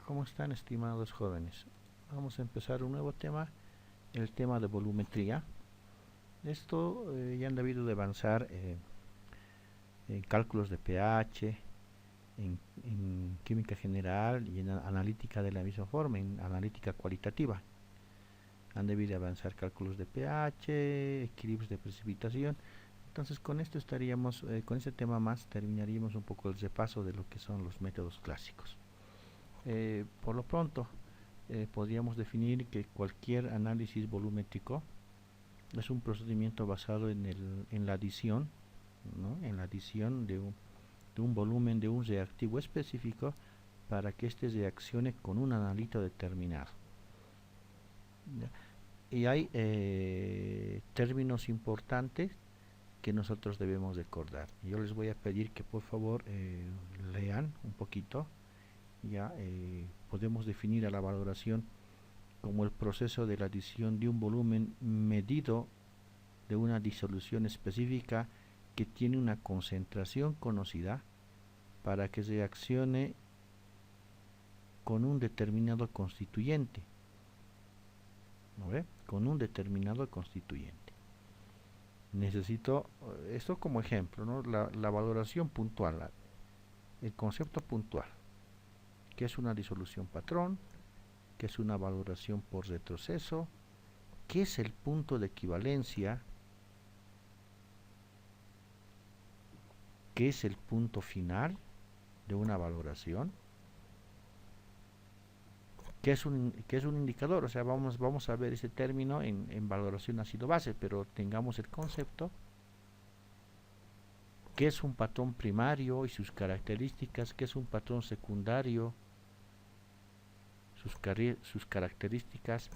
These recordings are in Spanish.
¿Cómo están, estimados jóvenes? Vamos a empezar un nuevo tema, el tema de volumetría. Esto ya han debido de avanzar en cálculos de pH, en química general y en analítica de la misma forma, en analítica cualitativa. Han debido de avanzar cálculos de pH, equilibrios de precipitación. Entonces con esto estaríamos, con este tema más, terminaríamos un poco el repaso de lo que son los métodos clásicos. Por lo pronto, podríamos definir que cualquier análisis volumétrico es un procedimiento basado en la adición, ¿no? En la adición de un volumen de un reactivo específico para que éste reaccione con un analito determinado. ¿Ya? Y hay términos importantes que nosotros debemos recordar. Yo les voy a pedir que por favor lean un poquito. Ya podemos definir a la valoración como el proceso de la adición de un volumen medido de una disolución específica que tiene una concentración conocida para que reaccione con un determinado constituyente. ¿No ve? Con un determinado constituyente. Necesito esto como ejemplo, ¿no? La valoración puntual, el concepto puntual, que es una disolución patrón, que es una valoración por retroceso, que es el punto de equivalencia, que es el punto final de una valoración, que es un indicador. O sea, vamos a ver ese término en valoración ácido-base, pero tengamos el concepto, que es un patrón primario y sus características, que es un patrón secundario, sus características,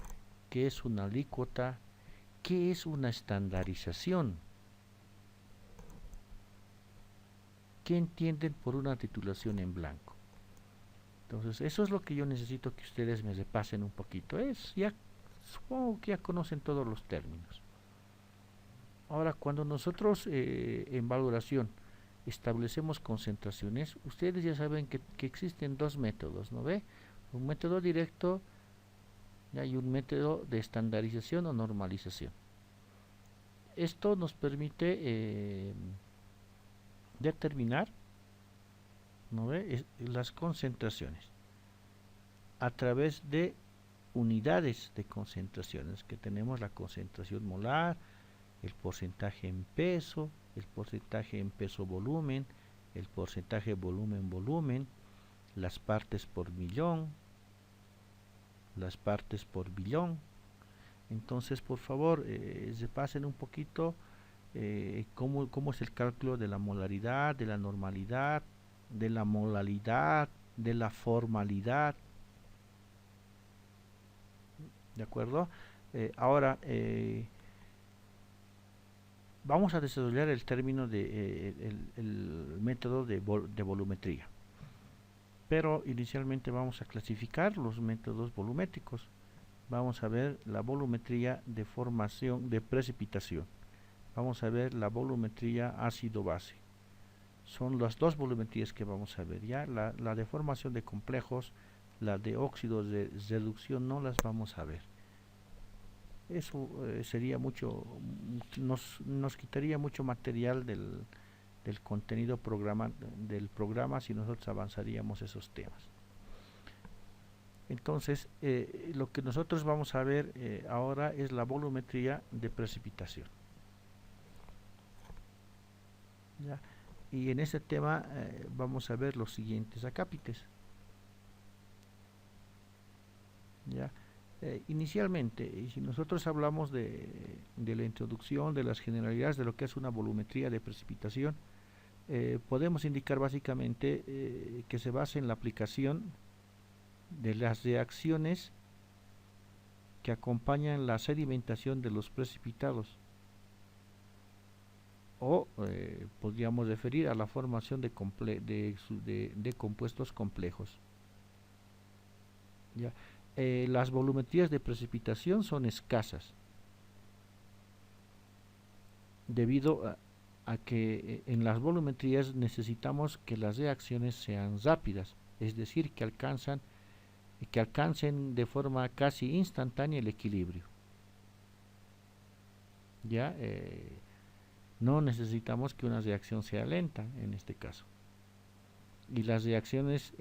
qué es una alícuota, qué es una estandarización, qué entienden por una titulación en blanco. Entonces eso es lo que yo necesito que ustedes me repasen un poquito. Supongo que ya conocen todos los términos. Ahora, cuando nosotros en valoración establecemos concentraciones, ustedes ya saben que existen dos métodos, ¿no ve? Un método directo y hay un método de estandarización o normalización. Esto nos permite determinar, ¿no ve? Las concentraciones a través de unidades de concentraciones, que tenemos la concentración molar, el porcentaje en peso, el porcentaje en peso-volumen, el porcentaje volumen-volumen, las partes por millón, las partes por billón. Entonces, por favor, repasen un poquito cómo es el cálculo de la molaridad, de la normalidad, de la molalidad, de la formalidad. ¿De acuerdo? Ahora, vamos a desarrollar el término el método de volumetría. Pero inicialmente vamos a clasificar los métodos volumétricos. Vamos a ver la volumetría de formación de precipitación. Vamos a ver la volumetría ácido-base. Son las dos volumetrías que vamos a ver. Ya la de formación de complejos, la de óxidos de reducción no las vamos a ver. Eso sería mucho, nos quitaría mucho material del contenido del programa si nosotros avanzaríamos esos temas. Entonces, lo que nosotros vamos a ver ahora es la volumetría de precipitación. ¿Ya? Y en este tema vamos a ver los siguientes acápites. ¿Ya? Inicialmente, y si nosotros hablamos de la introducción, de las generalidades de lo que es una volumetría de precipitación, podemos indicar básicamente que se basa en la aplicación de las reacciones que acompañan la sedimentación de los precipitados, o podríamos referir a la formación de compuestos complejos. ¿Ya? Las volumetrías de precipitación son escasas debido a que en las volumetrías necesitamos que las reacciones sean rápidas, es decir, que alcanzan que alcancen de forma casi instantánea el equilibrio. Ya no necesitamos que una reacción sea lenta en este caso. Y las reacciones,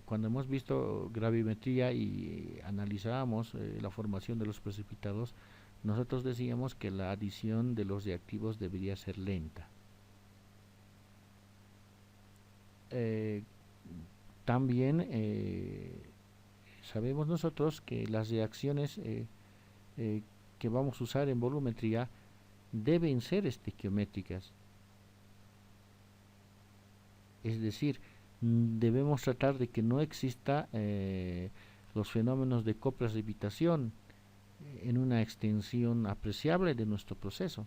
cuando hemos visto gravimetría y analizábamos la formación de los precipitados, nosotros decíamos que la adición de los reactivos debería ser lenta. También sabemos nosotros que las reacciones que vamos a usar en volumetría deben ser estequiométricas, es decir, debemos tratar de que no exista los fenómenos de coprecipitación en una extensión apreciable de nuestro proceso.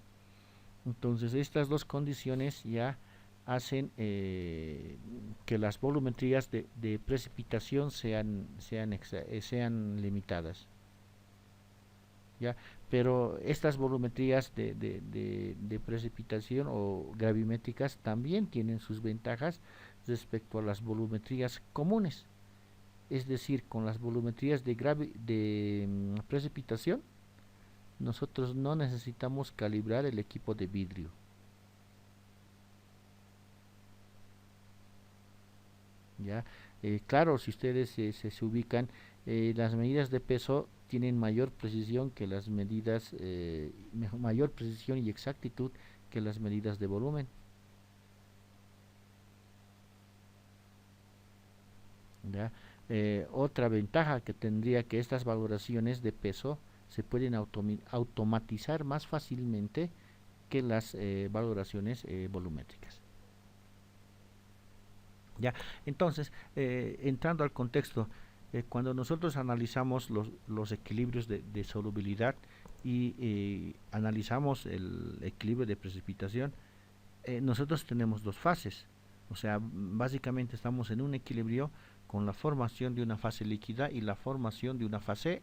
Entonces estas dos condiciones ya hacen que las volumetrías de precipitación sean limitadas. ¿Ya? Pero estas volumetrías de precipitación o gravimétricas también tienen sus ventajas respecto a las volumetrías comunes. Es decir, con las volumetrías de precipitación, nosotros no necesitamos calibrar el equipo de vidrio. ¿Ya? Claro, si ustedes se ubican, las medidas de peso tienen mayor precisión que las medidas, mayor precisión y exactitud que las medidas de volumen. ¿Ya? Otra ventaja que tendría que estas valoraciones de peso se pueden automatizar más fácilmente que las valoraciones volumétricas. ¿Ya? Entonces, entrando al contexto, cuando nosotros analizamos los equilibrios de solubilidad y analizamos el equilibrio de precipitación, nosotros tenemos dos fases. O sea, básicamente estamos en un equilibrio con la formación de una fase líquida y la formación de una fase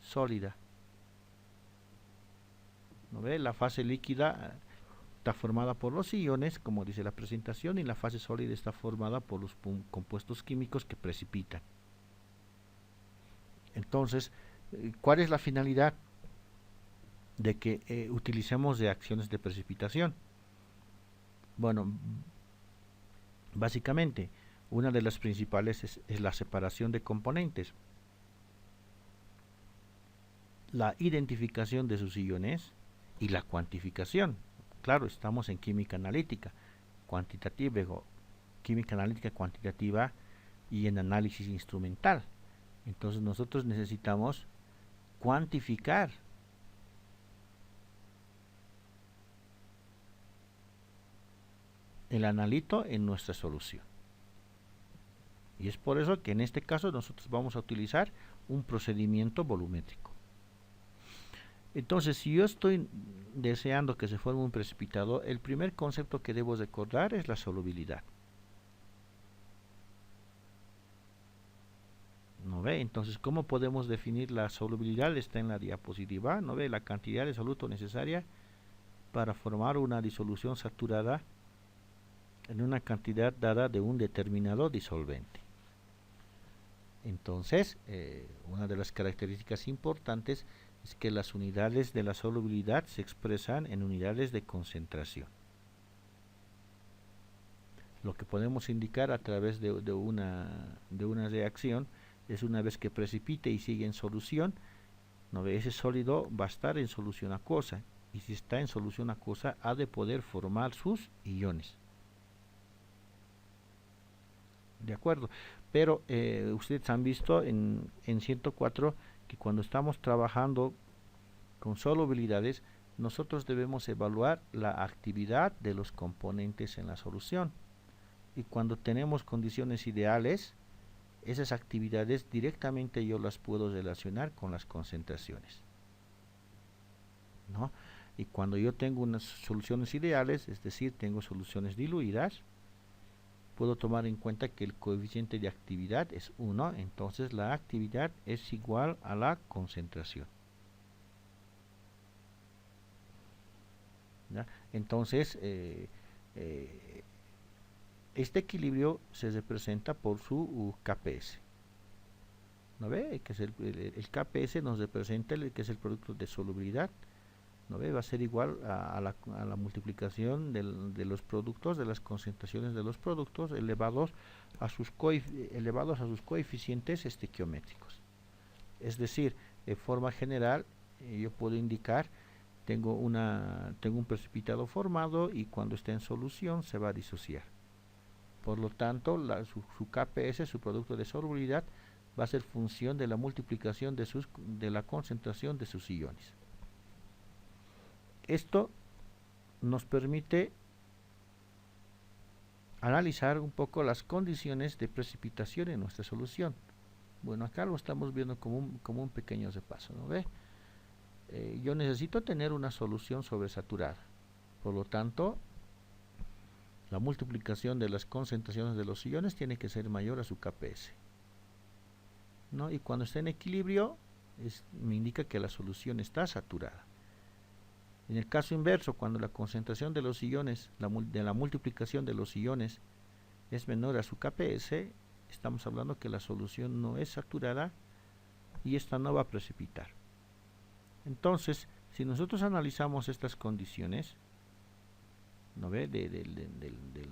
sólida. ¿No ve? La fase líquida está formada por los iones, como dice la presentación, y la fase sólida está formada por los compuestos químicos que precipitan. Entonces, ¿cuál es la finalidad de que utilicemos reacciones de precipitación? Bueno, básicamente, una de las principales es la separación de componentes, la identificación de sus iones y la cuantificación. Claro, estamos en química analítica, química analítica cuantitativa y en análisis instrumental. Entonces nosotros necesitamos cuantificar el analito en nuestra solución. Y es por eso que en este caso nosotros vamos a utilizar un procedimiento volumétrico. Entonces, si yo estoy deseando que se forme un precipitado, el primer concepto que debo recordar es la solubilidad. ¿No ve? Entonces, ¿cómo podemos definir la solubilidad? Está en la diapositiva. ¿No ve? La cantidad de soluto necesaria para formar una disolución saturada en una cantidad dada de un determinado disolvente. Entonces, una de las características importantes es que las unidades de la solubilidad se expresan en unidades de concentración. Lo que podemos indicar a través de una reacción es una vez que precipite y sigue en solución, ¿no? Ese sólido va a estar en solución acuosa, y si está en solución acuosa ha de poder formar sus iones. ¿De acuerdo? Pero ustedes han visto en 104 que cuando estamos trabajando con solubilidades, nosotros debemos evaluar la actividad de los componentes en la solución. Y cuando tenemos condiciones ideales, esas actividades directamente yo las puedo relacionar con las concentraciones, ¿no? Y cuando yo tengo unas soluciones ideales, es decir, tengo soluciones diluidas, puedo tomar en cuenta que el coeficiente de actividad es 1, entonces la actividad es igual a la concentración. ¿Ya? Entonces, este equilibrio se representa por su KPS. ¿no ve? Que es el KPS nos representa que es el producto de solubilidad, ¿no ve? Va a ser igual a la multiplicación de los productos, de las concentraciones de los productos elevados a sus coeficientes estequiométricos. Es decir, de forma general, yo puedo indicar, tengo un precipitado formado y cuando esté en solución se va a disociar. Por lo tanto, su KPS, su producto de solubilidad, va a ser función de la multiplicación de la concentración de sus iones. Esto nos permite analizar un poco las condiciones de precipitación en nuestra solución. Bueno, acá lo estamos viendo como un pequeño repaso, ¿no ve? Yo necesito tener una solución sobresaturada. Por lo tanto, la multiplicación de las concentraciones de los iones tiene que ser mayor a su KPS, ¿no? Y cuando está en equilibrio, me indica que la solución está saturada. En el caso inverso, cuando la concentración de los iones, de la multiplicación de los iones es menor a su KPS, estamos hablando que la solución no es saturada y esta no va a precipitar. Entonces, si nosotros analizamos estas condiciones, ¿no ve? Del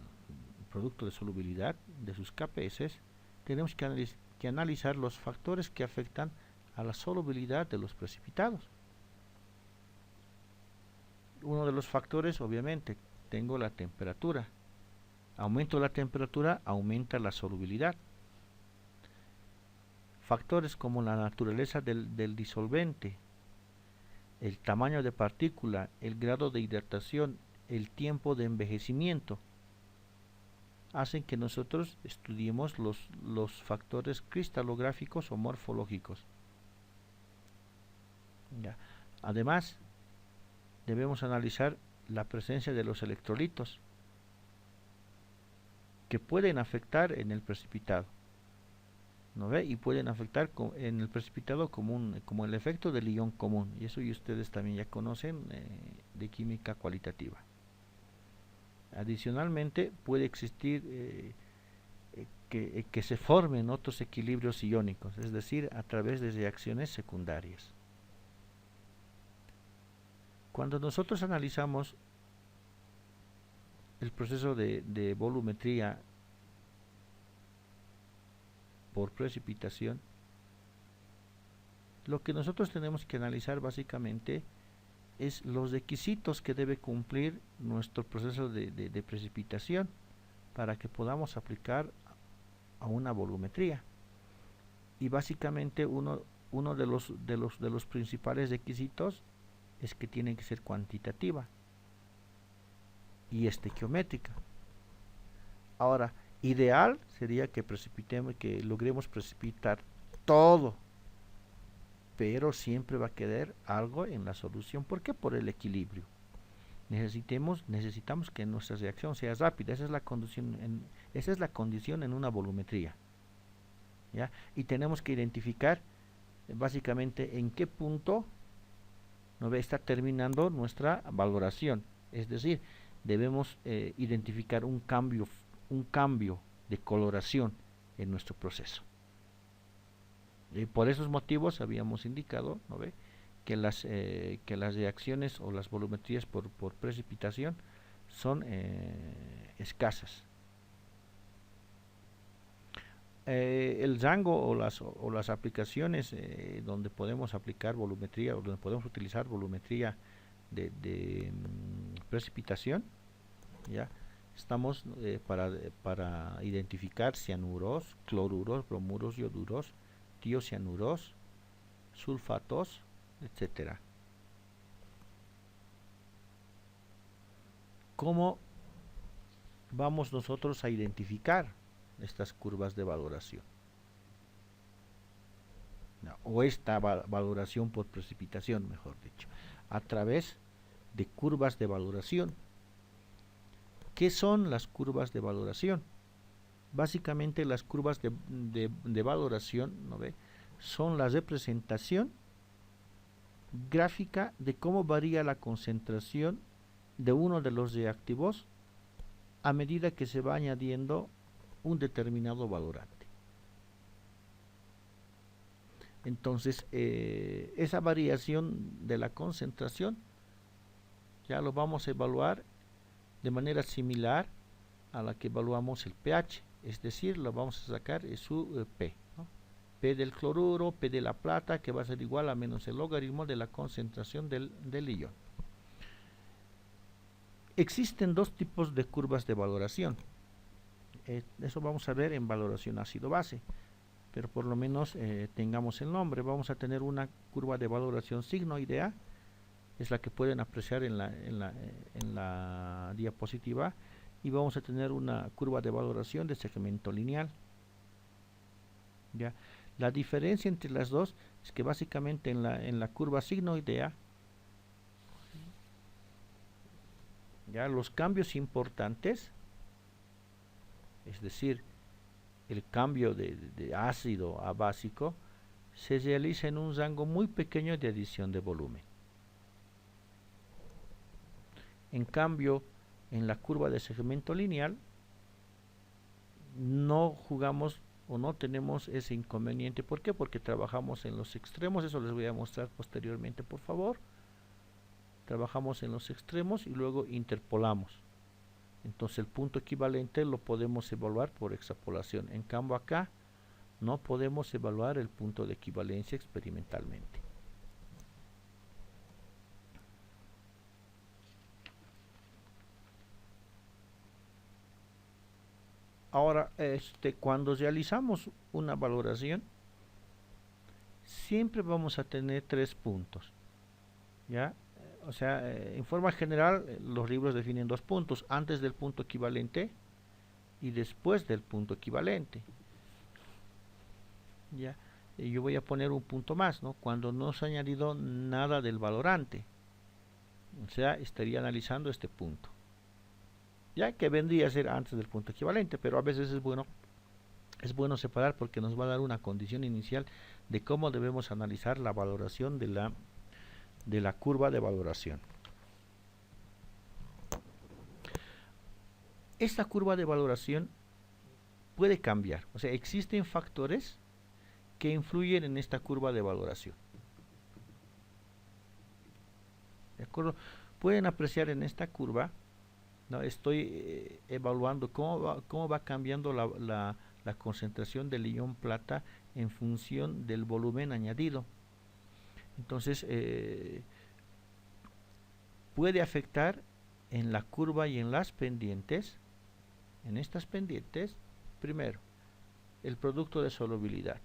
producto de solubilidad, de sus KPS, tenemos que analizar los factores que afectan a la solubilidad de los precipitados. Uno de los factores, obviamente, tengo la temperatura. Aumento la temperatura, aumenta la solubilidad. Factores como la naturaleza del disolvente, el tamaño de partícula, el grado de hidratación, el tiempo de envejecimiento, hacen que nosotros estudiemos los factores cristalográficos o morfológicos. Ya. Además, debemos analizar la presencia de los electrolitos que pueden afectar en el precipitado, ¿no ve? Y pueden afectar en el precipitado como el efecto del ion común, y eso ustedes también ya conocen de química cualitativa. Adicionalmente, puede existir que se formen otros equilibrios iónicos, es decir, a través de reacciones secundarias. Cuando nosotros analizamos el proceso de volumetría por precipitación, lo que nosotros tenemos que analizar básicamente es los requisitos que debe cumplir nuestro proceso de precipitación para que podamos aplicar a una volumetría. Y básicamente uno de los principales requisitos es que tiene que ser cuantitativa y estequiométrica. Ahora, ideal sería que logremos precipitar todo, pero siempre va a quedar algo en la solución. ¿Por qué? Por el equilibrio. Necesitamos que nuestra reacción sea rápida. Esa es la condición en una volumetría, ¿ya? Y tenemos que identificar básicamente en qué punto no está terminando nuestra valoración. Es decir, debemos identificar un cambio de coloración en nuestro proceso. Por esos motivos habíamos indicado, ¿no ve?, que las reacciones o las volumetrías por precipitación son escasas. El rango o las aplicaciones donde podemos aplicar volumetría o donde podemos utilizar volumetría de precipitación, ya estamos para identificar cianuros, cloruros, bromuros, ioduros, tiocianuros, sulfatos, etcétera. ¿Cómo vamos nosotros a identificar estas curvas de valoración? No, o esta valoración por precipitación, mejor dicho, a través de curvas de valoración. ¿Qué son las curvas de valoración? Básicamente las curvas de valoración, ¿no ve?, son la representación gráfica de cómo varía la concentración de uno de los reactivos a medida que se va añadiendo un determinado valorante. Entonces, esa variación de la concentración ya lo vamos a evaluar de manera similar a la que evaluamos el pH, es decir, lo vamos a sacar su P, ¿no? P del cloruro, P de la plata, que va a ser igual a menos el logaritmo de la concentración del ion. Existen dos tipos de curvas de valoración. Eso vamos a ver en valoración ácido-base, pero por lo menos tengamos el nombre. Vamos a tener una curva de valoración signoidea, es la que pueden apreciar en la diapositiva, y vamos a tener una curva de valoración de segmento lineal. ¿Ya? La diferencia entre las dos es que básicamente en la curva signoidea, ya los cambios importantes, es decir, el cambio de ácido a básico, se realiza en un rango muy pequeño de adición de volumen. En cambio, en la curva de segmento lineal, no jugamos o no tenemos ese inconveniente. ¿Por qué? Porque trabajamos en los extremos. Eso les voy a mostrar posteriormente, por favor. Trabajamos en los extremos y luego interpolamos. Entonces el punto equivalente lo podemos evaluar por extrapolación. En cambio acá no podemos evaluar el punto de equivalencia experimentalmente. Ahora, cuando realizamos una valoración, siempre vamos a tener 3 puntos, ¿ya? O sea, en forma general, los libros definen 2 puntos, antes del punto equivalente y después del punto equivalente, ¿ya? Y yo voy a poner un punto más, ¿no? Cuando no se ha añadido nada del valorante, o sea, estaría analizando este punto, ya que vendría a ser antes del punto equivalente, pero a veces es bueno separar porque nos va a dar una condición inicial de cómo debemos analizar la valoración de la curva de valoración. Esta curva de valoración puede cambiar, o sea, existen factores que influyen en esta curva de valoración. ¿De acuerdo? Pueden apreciar en esta curva, ¿no? Estoy evaluando cómo va cambiando la concentración del ion plata en función del volumen añadido. Entonces, puede afectar en la curva y en las pendientes. En estas pendientes, primero, el producto de solubilidad.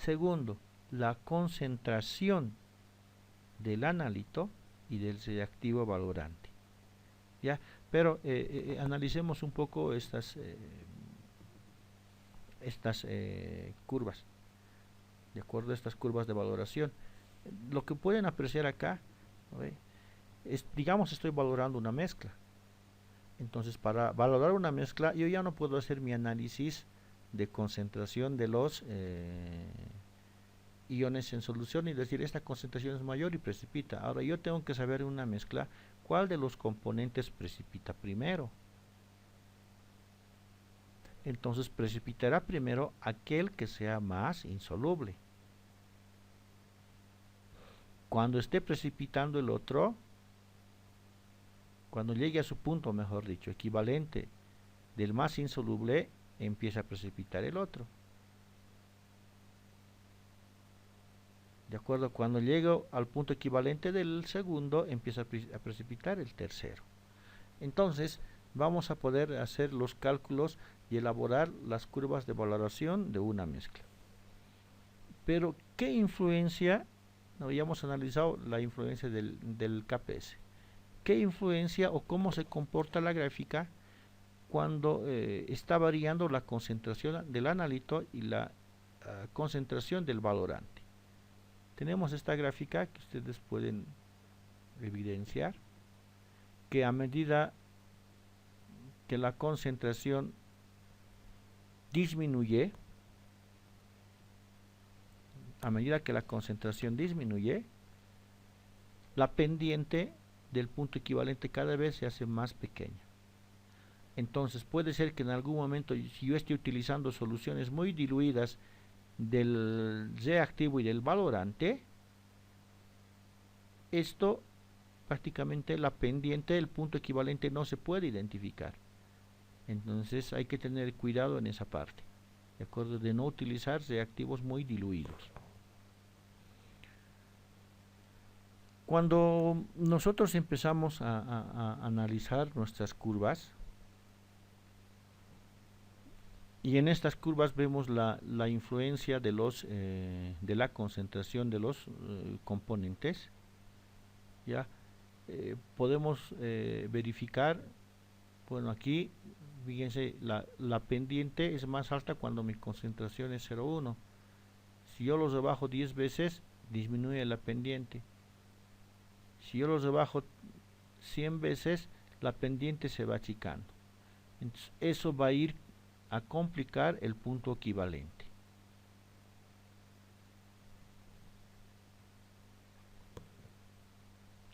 Segundo, la concentración del analito y del reactivo valorante. ¿Ya? Pero analicemos un poco estas curvas, de acuerdo a estas curvas de valoración. Lo que pueden apreciar acá, ¿no? Digamos, estoy valorando una mezcla. Entonces, para valorar una mezcla, yo ya no puedo hacer mi análisis de concentración de los iones en solución y decir esta concentración es mayor y precipita. Ahora yo tengo que saber en una mezcla cuál de los componentes precipita primero. Entonces precipitará primero aquel que sea más insoluble. Cuando esté precipitando el otro, cuando llegue a su punto, mejor dicho, equivalente del más insoluble, empieza a precipitar el otro. ¿De acuerdo? Cuando llego al punto equivalente del segundo, empieza a precipitar el tercero. Entonces, vamos a poder hacer los cálculos y elaborar las curvas de valoración de una mezcla. Pero, ¿qué influencia? No, ya hemos analizado la influencia del KPS. ¿Qué influencia o cómo se comporta la gráfica cuando está variando la concentración del analito y la concentración del valorante? Tenemos esta gráfica que ustedes pueden evidenciar, que a medida que la concentración disminuye, la pendiente del punto equivalente cada vez se hace más pequeña. Entonces puede ser que en algún momento, si yo estoy utilizando soluciones muy diluidas del reactivo y del valorante, esto prácticamente la pendiente del punto equivalente no se puede identificar. Entonces hay que tener cuidado en esa parte, de acuerdo, de no utilizar reactivos muy diluidos. Cuando nosotros empezamos a analizar nuestras curvas, y en estas curvas vemos la influencia de la concentración de los componentes, ya podemos verificar, bueno, aquí fíjense, la pendiente es más alta cuando mi concentración es 0,1. Si yo los rebajo 10 veces, disminuye la pendiente. Si yo los rebajo 100 veces, la pendiente se va achicando. Entonces, eso va a ir a complicar el punto equivalente.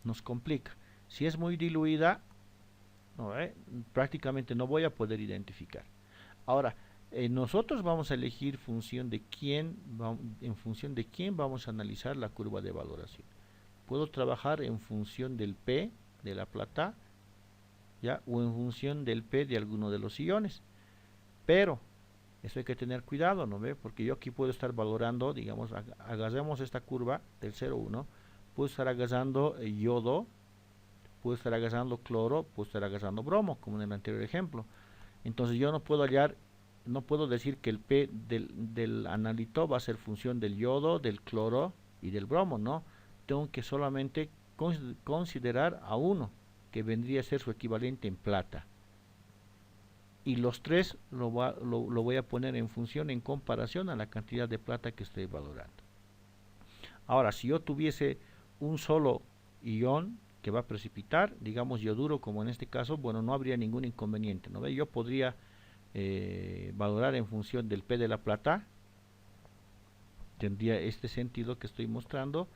Nos complica. Si es muy diluida, prácticamente no voy a poder identificar. Ahora, nosotros vamos a elegir en función de quién vamos a analizar la curva de valoración. Puedo trabajar en función del P de la plata, ¿ya? O en función del P de alguno de los iones. Pero eso hay que tener cuidado, ¿no ve? Porque yo aquí puedo estar valorando, digamos, agarremos esta curva del 0,1, puedo estar agarrando yodo, puedo estar agarrando cloro, puedo estar agarrando bromo, como en el anterior ejemplo. Entonces yo no puedo decir que el P del analito va a ser función del yodo, del cloro y del bromo, ¿no? Tengo que solamente considerar a uno, que vendría a ser su equivalente en plata. Y los tres lo voy a poner en función, en comparación a la cantidad de plata que estoy valorando. Ahora, si yo tuviese un solo ion que va a precipitar, digamos yoduro, como en este caso, bueno, no habría ningún inconveniente, ¿no ve? Yo podría valorar en función del P de la plata, tendría este sentido que estoy mostrando,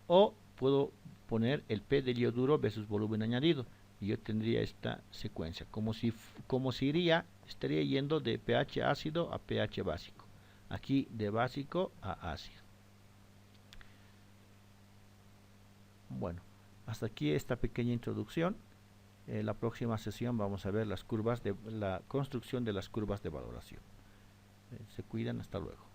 o puedo poner el P del yoduro versus volumen añadido, y yo tendría esta secuencia, como si estaría yendo de pH ácido a pH básico, aquí de básico a ácido. Bueno, hasta aquí esta pequeña introducción. La próxima sesión vamos a ver la construcción de las curvas de valoración. Se cuidan, hasta luego.